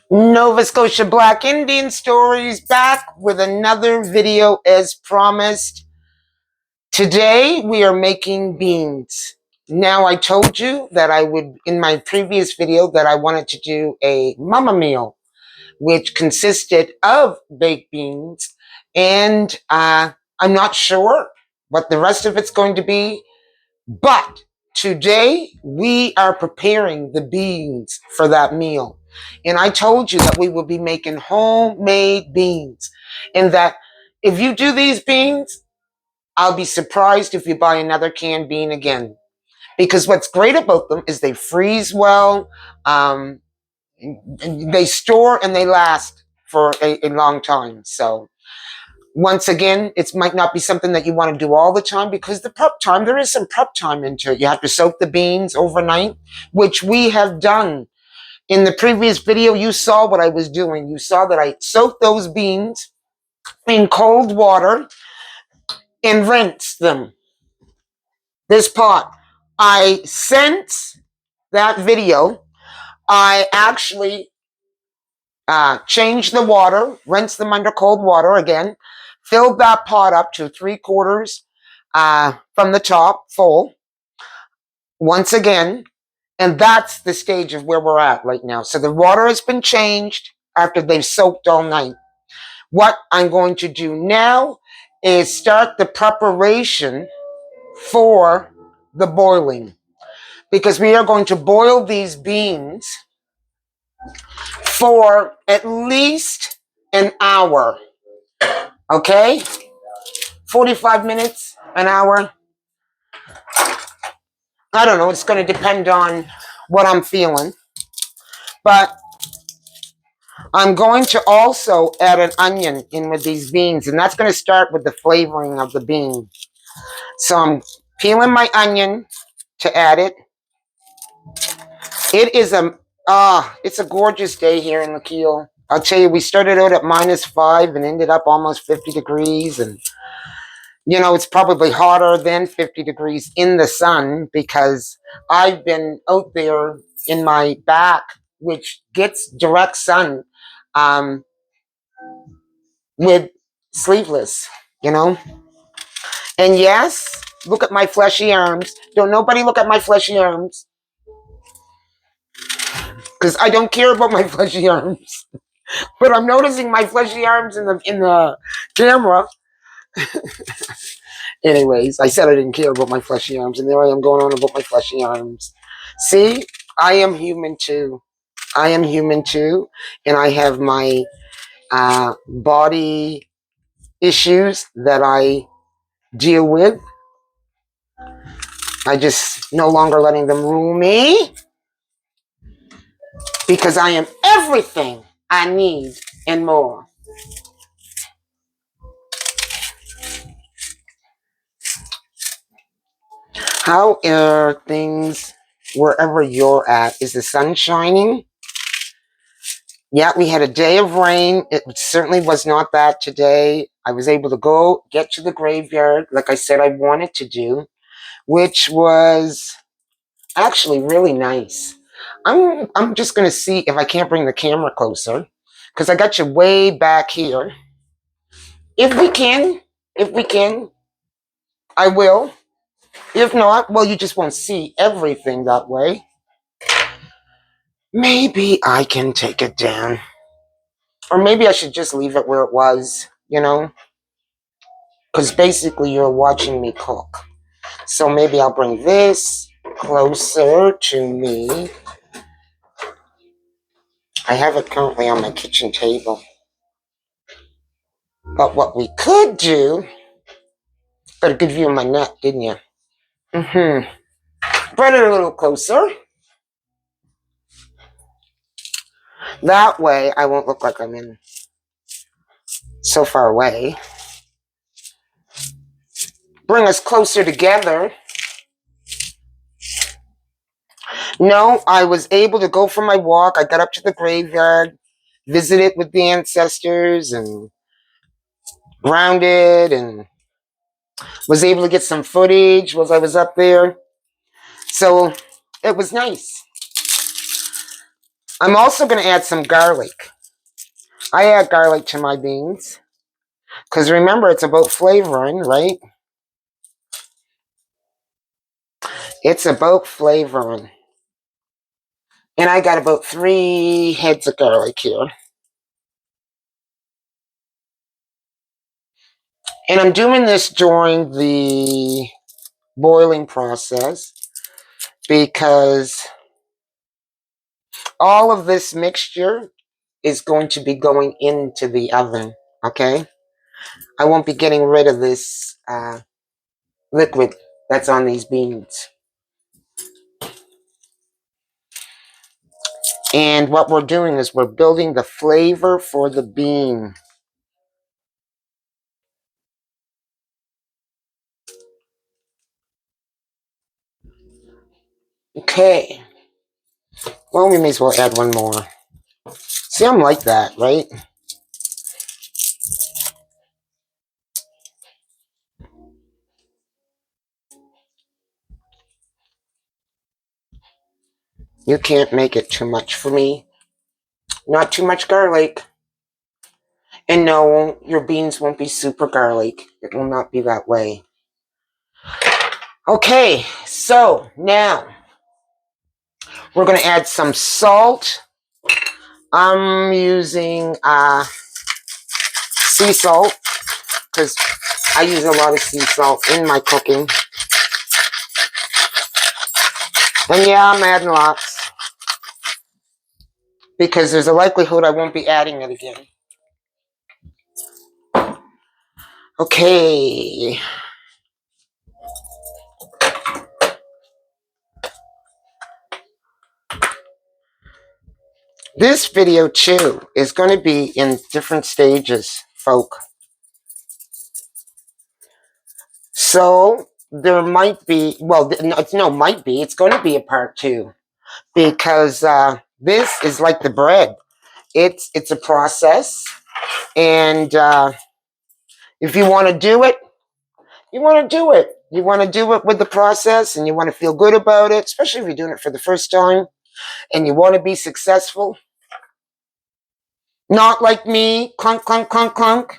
Nova Scotia Black Indian Stories back with another video as promised. Today we are making beans. Now I told you that I would, in my previous video, that I wanted to do a mama meal, which consisted of baked beans, and I'm not sure what the rest of it's going to be, but today we are preparing the beans for that meal. And I told you that we will be making homemade beans, and that if you do these beans, I'll be surprised if you buy another canned bean again. Because what's great about them is they freeze well, um, they store and they last for a long time. So once again, it might not be something that you want to do all the time, because the prep time, there is some prep time into it. You have to soak the beans overnight, which we have done. In the previous video, you saw what I was doing. You saw that I soaked those beans in cold water and rinsed them. This pot, I since that video, I actually changed the water, rinsed them under cold water again, filled that pot up to 3/4 from the top full once again, and that's the stage of where we're at right now. So the water has been changed after they've soaked all night. What I'm going to do now is start the preparation for the boiling, because we are going to boil these beans for at least an hour. Okay? 45 minutes, an hour. I don't know. It's going to depend on what I'm feeling. But I'm going to also add an onion in with these beans, and that's going to start with the flavoring of the bean. So I'm peeling my onion to add it. It is it's a gorgeous day here in Lakeele. I'll tell you, we started out at -5 and ended up almost 50 degrees, and you know, it's probably hotter than 50 degrees in the sun, because I've been out there in my back, which gets direct sun, with sleeveless, you know. And yes, look at my fleshy arms. Don't nobody look at my fleshy arms, because I don't care about my fleshy arms. But I'm noticing my fleshy arms in the camera. Anyways, I said I didn't care about my fleshy arms, and there I am going on about my fleshy arms. See, I am human too. I am human too, and I have my body issues that I deal with. I just no longer letting them rule me, because I am everything I need and more. How are things wherever you're at? Is the sun shining? Yeah, we had a day of rain. It certainly was not that today. I was able to go get to the graveyard, like I said I wanted to do, which was actually really nice. I'm just going to see if I can't bring the camera closer, because I got you way back here. If we can, I will. If not, well, you just won't see everything that way. Maybe I can take it down. Or maybe I should just leave it where it was, you know? Because basically you're watching me cook. So maybe I'll bring this closer to me. I have it currently on my kitchen table. But what we could do, got a good view of my neck, didn't you? Bring it a little closer. That way I won't look like I'm in so far away. Bring us closer together. No, I was able to go for my walk. I got up to the graveyard, visited with the ancestors, and grounded, and was able to get some footage while I was up there. So it was nice. I'm also going to add some garlic. I add garlic to my beans because remember, it's about flavoring, right? It's about flavoring. And I got about 3 heads of garlic here. And I'm doing this during the boiling process because all of this mixture is going to be going into the oven, okay? I won't be getting rid of this liquid that's on these beans. And what we're doing is we're building the flavor for the bean. Okay. Well, we may as well add one more. See, I'm like that, right? You can't make it too much for me. Not too much garlic. And no, your beans won't be super garlic. It will not be that way. Okay, so now we're going to add some salt. I'm using sea salt because I use a lot of sea salt in my cooking. And yeah, I'm adding lots because there's a likelihood I won't be adding it again. Okay. This video too is going to be in different stages, folk. So there might be, well, no, might be, it's going to be a part 2 because this is like the bread. It's a process, and if you want to do it, you want to do it. You want to do it with the process, and you want to feel good about it, especially if you're doing it for the first time, and you want to be successful. Not like me, clunk, clunk, clunk, clunk.